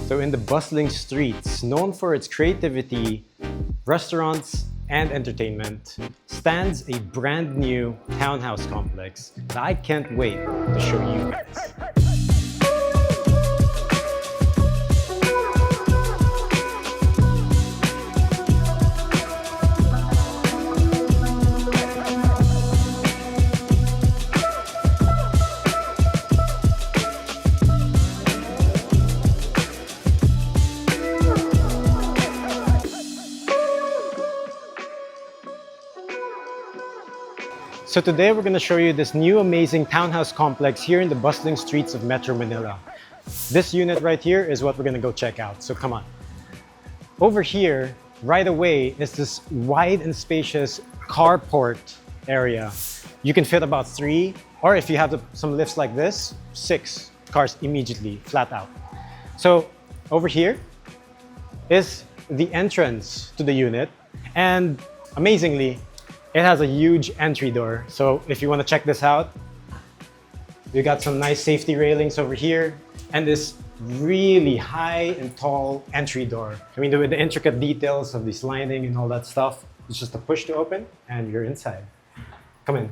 So in the bustling streets, known for its creativity, restaurants, and entertainment, stands a brand new townhouse complex that I can't wait to show you guys. So today we're going to show you this new amazing townhouse complex here in the bustling streets of Metro Manila. This unit right here is what we're going to go check out, so come on. Over here, right away, is this wide and spacious carport area. You can fit about 3, or if you have some lifts like this, 6 cars immediately, flat out. So over here is the entrance to the unit, and amazingly, it has a huge entry door. So if you want to check this out, you got some nice safety railings over here and this really high and tall entry door. I mean, with the intricate details of this lining and all that stuff, it's just a push to open and you're inside. Come in.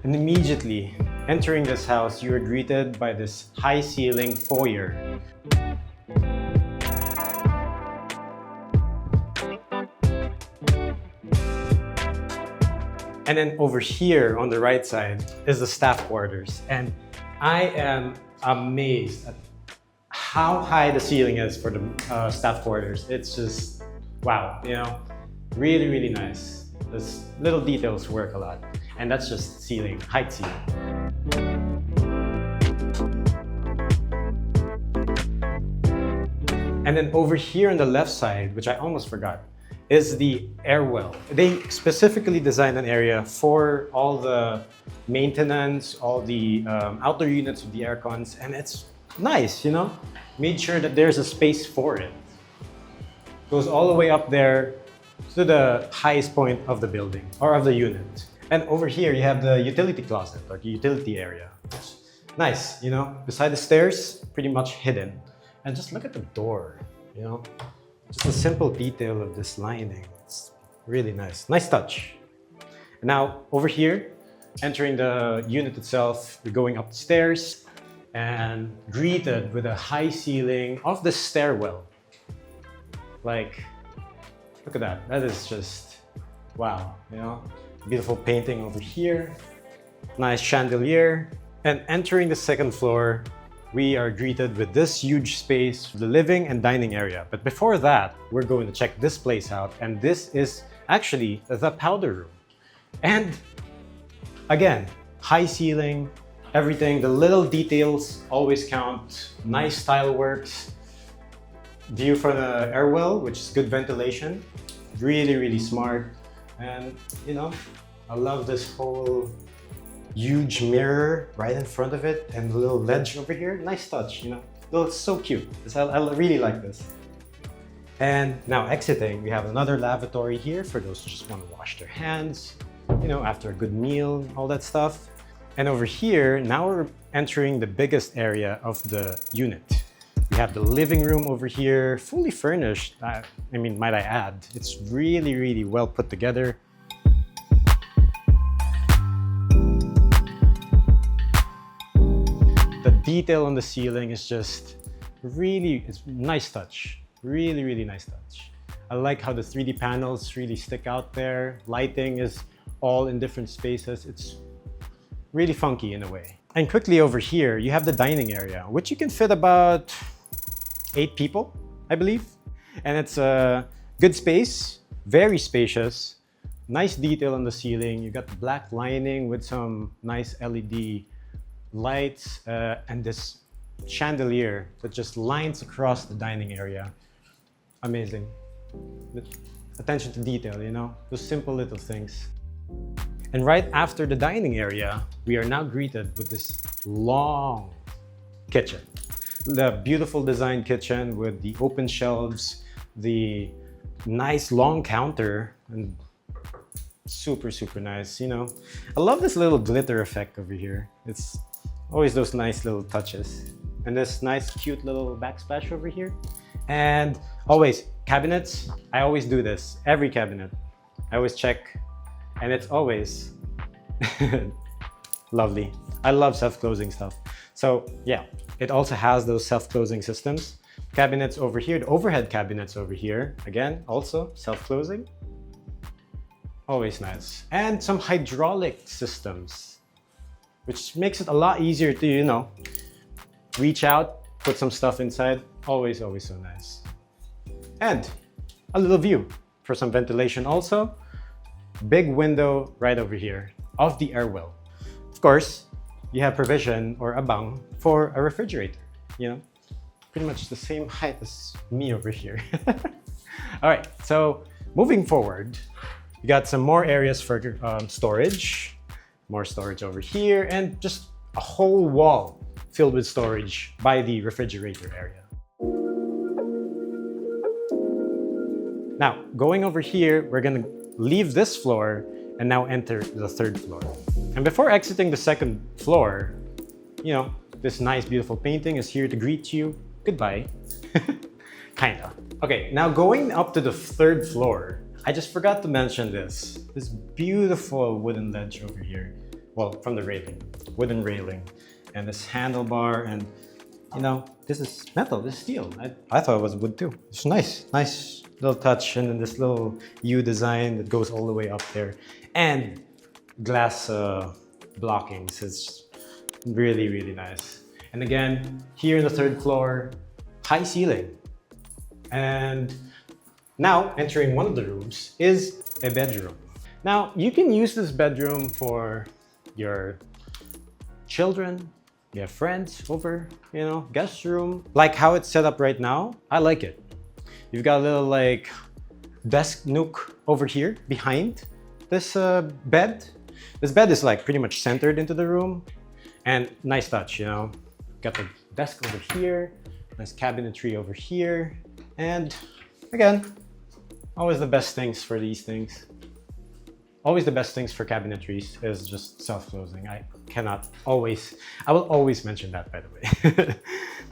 And immediately entering this house, you are greeted by this high ceiling foyer. And then over here on the right side is the staff quarters. And I am amazed at how high the ceiling is for the staff quarters. It's just, wow, you know, really, really nice. Those little details work a lot. And that's just ceiling, height ceiling. And then over here on the left side, which I almost forgot, is the air well. They specifically designed an area for all the maintenance, all the outdoor units with the air cons, and it's nice, you know? Made sure that there's a space for it. Goes all the way up there to the highest point of the building, or of the unit. And over here, you have the utility closet, or the utility area. Nice, you know? Beside the stairs, pretty much hidden. And just look at the door, you know? Just a simple detail of this lining. It's really nice. Nice touch. And now over here, entering the unit itself, we're going up the stairs and greeted with a high ceiling of the stairwell. Like, look at that. That is just, wow, you know? Beautiful painting over here. Nice chandelier. And entering the second floor, we are greeted with this huge space, the living and dining area. But before that, we're going to check this place out. And this is actually the powder room. And again, high ceiling, everything, the little details always count. Nice tile works. View from the air well, which is good ventilation. Really, really smart. And you know, I love this whole huge mirror right in front of it and a little ledge over here. Nice touch, you know. It's so cute. I really like this. And now exiting, we have another lavatory here for those who just want to wash their hands, you know, after a good meal, all that stuff. And over here, now we're entering the biggest area of the unit. We have the living room over here, fully furnished. I mean, might I add, it's really, really well put together. The detail on the ceiling is just really, it's nice touch. Really, really nice touch. I like how the 3D panels really stick out there. Lighting is all in different spaces. It's really funky in a way. And quickly over here, you have the dining area, which you can fit about 8 people, I believe. And it's a good space, very spacious, nice detail on the ceiling. You got the black lining with some nice LED lights and this chandelier that just lines across the dining area. Amazing. Attention to detail, you know, those simple little things. And right after the dining area, we are now greeted with this long kitchen. The beautiful design kitchen with the open shelves, the nice long counter, and Super, super nice, you know. I love this little glitter effect over here. It's always those nice little touches. And this nice, cute little backsplash over here. And always, cabinets, I always do this. Every cabinet, I always check. And it's always lovely. I love self-closing stuff. So yeah, it also has those self-closing systems. Cabinets over here, the overhead cabinets over here. Again, also self-closing. Always nice. And some hydraulic systems, which makes it a lot easier to, you know, reach out, put some stuff inside. Always, always so nice. And a little view for some ventilation also. Big window right over here of the air well. Of course, you have provision or abang for a refrigerator, you know, pretty much the same height as me over here. All right, so moving forward, you got some more areas for storage, more storage over here, and just a whole wall filled with storage by the refrigerator area. Now, going over here, we're gonna leave this floor and now enter the third floor. And before exiting the second floor, you know, this nice, beautiful painting is here to greet you. Goodbye. Kinda. Okay, now going up to the third floor, I just forgot to mention this beautiful wooden ledge over here. Well, from the railing, wooden railing, and this handlebar, and you know, this is metal, this is steel. I thought it was wood too. It's nice little touch, and then this little U design that goes all the way up there, and glass blockings. It's really, really nice. And again, here in the third floor, high ceiling. And now entering one of the rooms is a bedroom. Now you can use this bedroom for your children, you have friends over, you know, guest room. Like how it's set up right now, I like it. You've got a little like desk nook over here behind this bed. This bed is like pretty much centered into the room, and nice touch, you know. Got the desk over here, nice cabinetry over here, and again, always the best things for these things. Always the best things for cabinetries is just self-closing. I will always mention that, by the way.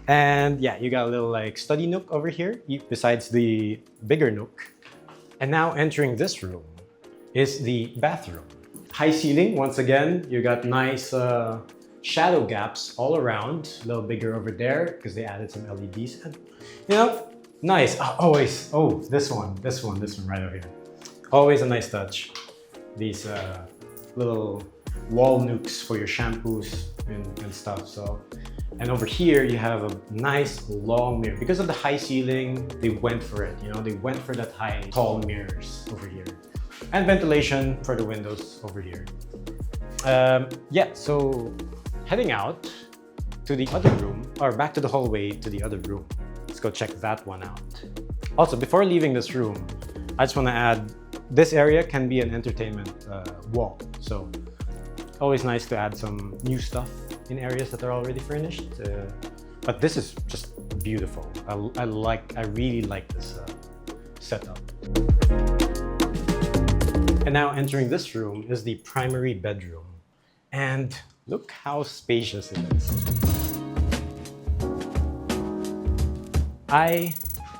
And yeah, you got a little like study nook over here, besides the bigger nook. And now entering this room is the bathroom. High ceiling, once again, you got nice shadow gaps all around, a little bigger over there because they added some LEDs. And, you know, nice. Always, this one right over here. Always a nice touch. These little wall nooks for your shampoos and stuff. So, and over here you have a nice long mirror. Because of the high ceiling, they went for it. You know, they went for that high, tall mirrors over here, and ventilation for the windows over here. Yeah. So, heading out to the other room, or back to the hallway to the other room. Let's go check that one out. Also, before leaving this room, I just want to add, this area can be an entertainment wall. So always nice to add some new stuff in areas that are already furnished. But this is just beautiful. I really like this setup. And now entering this room is the primary bedroom. And look how spacious it is. I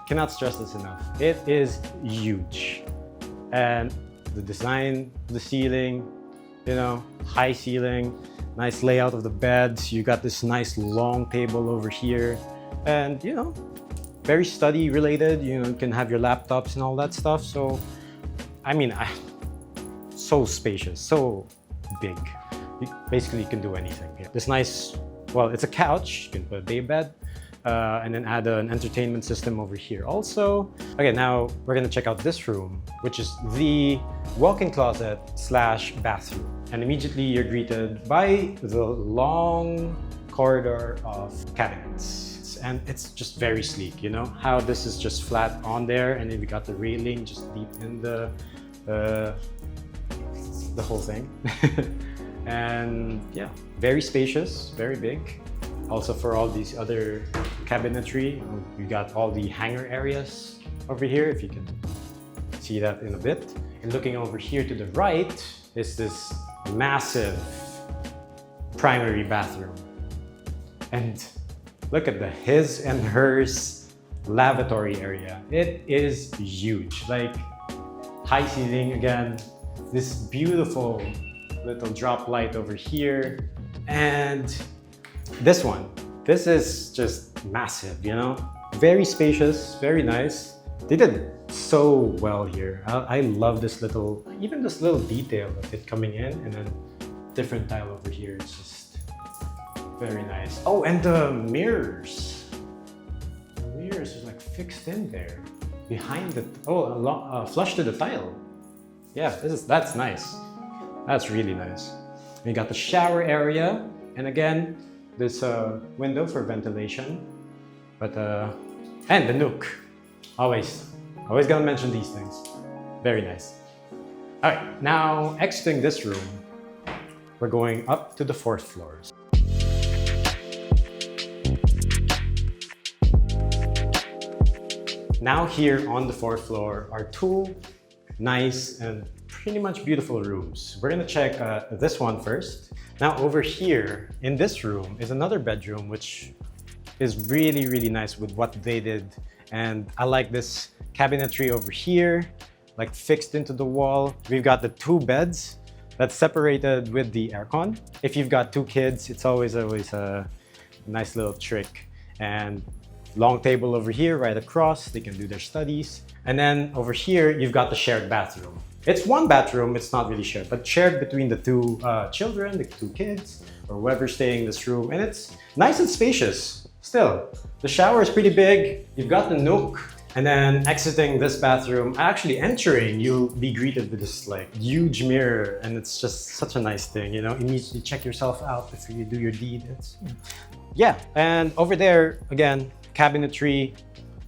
cannot stress this enough. It is huge. And the design, the ceiling, you know, high ceiling, nice layout of the beds. You got this nice long table over here, and you know, very study related. You know, you can have your laptops and all that stuff. So, I mean, so spacious, so big. You can do anything here. This nice, well, it's a couch. You can put a day bed. And then add an entertainment system over here also. Okay, now we're gonna check out this room, which is the walk-in closet / bathroom. And immediately you're greeted by the long corridor of cabinets. And it's just very sleek, you know? How this is just flat on there, and then we got the railing just deep in the whole thing. And yeah, very spacious, very big. Also for all these other cabinetry, you got all the hanger areas over here, if you can see that in a bit. And looking over here to the right is this massive primary bathroom. And look at the his and hers lavatory area. It is huge, like high ceiling again, this beautiful little drop light over here. And this one, this is just massive, you know? Very spacious, very nice. They did so well here. I love this little, even this little detail of it coming in and then different tile over here. It's just very nice. Oh, and the mirrors. The mirrors are like fixed in there behind the, flush to the tile. Yeah, that's nice. That's really nice. We got the shower area, and again, this window for ventilation. But and the nook. Always gotta mention these things. Very nice. All right, now exiting this room, we're going up to the 4th floors. Now here on the 4th floor are 2 nice and pretty much beautiful rooms. We're gonna check this one first. Now over here in this room is another bedroom, which is really, really nice with what they did. And I like this cabinetry over here, like fixed into the wall. We've got the 2 beds that's separated with the aircon. If you've got 2 kids, it's always a nice little trick. And long table over here, right across, they can do their studies. And then over here, you've got the shared bathroom. It's 1 bathroom, it's not really shared, but shared between the 2 children, the 2 kids, or whoever's staying in this room. And it's nice and spacious. Still, the shower is pretty big. You've got the nook. And then exiting this bathroom, actually entering, you'll be greeted with this like huge mirror, and it's just such a nice thing, you know, immediately check yourself out before you do your deed. Yeah, and over there, again, cabinetry,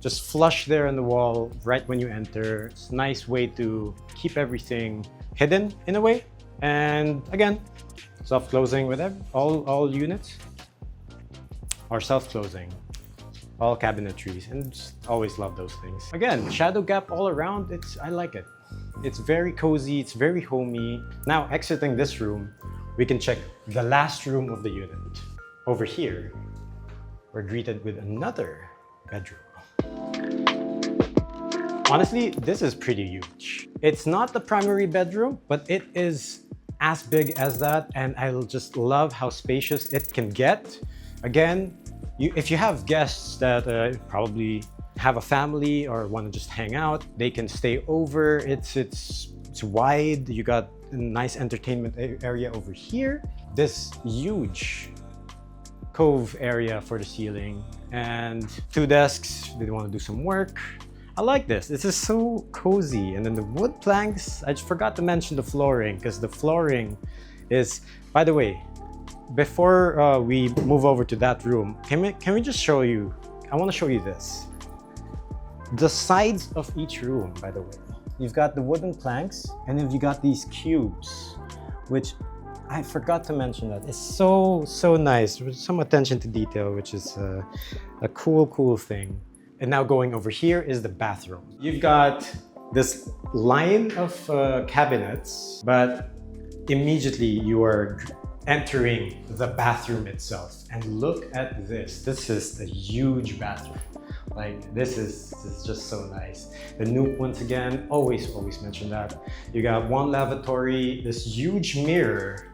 just flush there on the wall right when you enter. It's a nice way to keep everything hidden in a way. And again, self-closing with all units are self-closing. All cabinetries, and just always love those things. Again, shadow gap all around, I like it. It's very cozy, it's very homey. Now exiting this room, we can check the last room of the unit. Over here, we're greeted with another bedroom. Honestly, this is pretty huge. It's not the primary bedroom, but it is as big as that, and I just love how spacious it can get. Again, if you have guests that probably have a family or want to just hang out, they can stay over. It's wide. You got a nice entertainment area over here. This huge cove area for the ceiling, and 2 desks. They want to do some work. I like this. This is so cozy. And then the wood planks. I just forgot to mention the flooring, because the flooring is, by the way, before we move over to that room, can we just show you, I want to show you this. The sides of each room, by the way. You've got the wooden planks, and then you got these cubes, which I forgot to mention that. It's so nice, with some attention to detail, which is a cool thing. And now going over here is the bathroom. You've got this line of cabinets, but immediately you are entering the bathroom itself. And look at this. This is a huge bathroom. Like, this is just so nice. The nook, once again, always mention that. You got 1 lavatory, this huge mirror,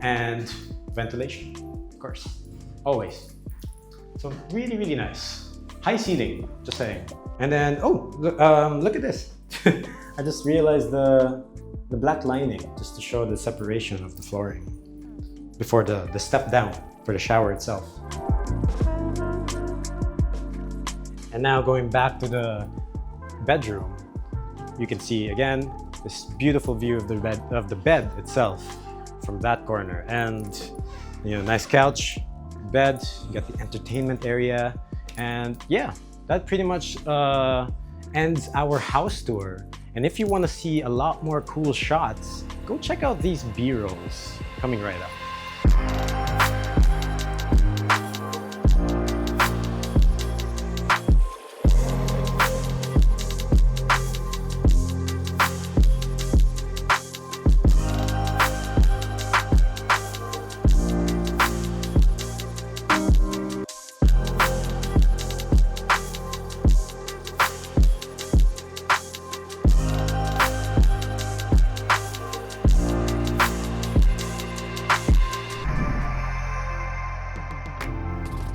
and ventilation, of course, always. So really nice. High ceiling, just saying. And then, look at this. I just realized the black lining, just to show the separation of the flooring before the step down for the shower itself. And now going back to the bedroom, you can see again this beautiful view of the bed itself from that corner. And you know, nice couch, bed, you got the entertainment area. And yeah, that pretty much ends our house tour. And if you want to see a lot more cool shots, go check out these B-rolls coming right up.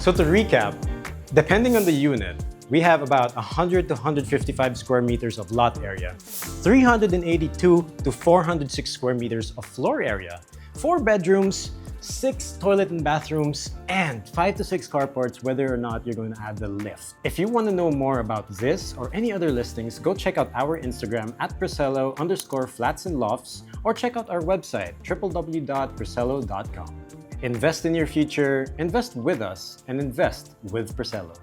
So to recap, depending on the unit, we have about 100 to 155 square meters of lot area, 382 to 406 square meters of floor area, 4 bedrooms, 6 toilet and bathrooms, and 5 to 6 carports whether or not you're going to add the lift. If you want to know more about this or any other listings, go check out our Instagram at Presello_flats and lofts, or check out our website www.presello.com. Invest in your future, invest with us, and invest with Presello.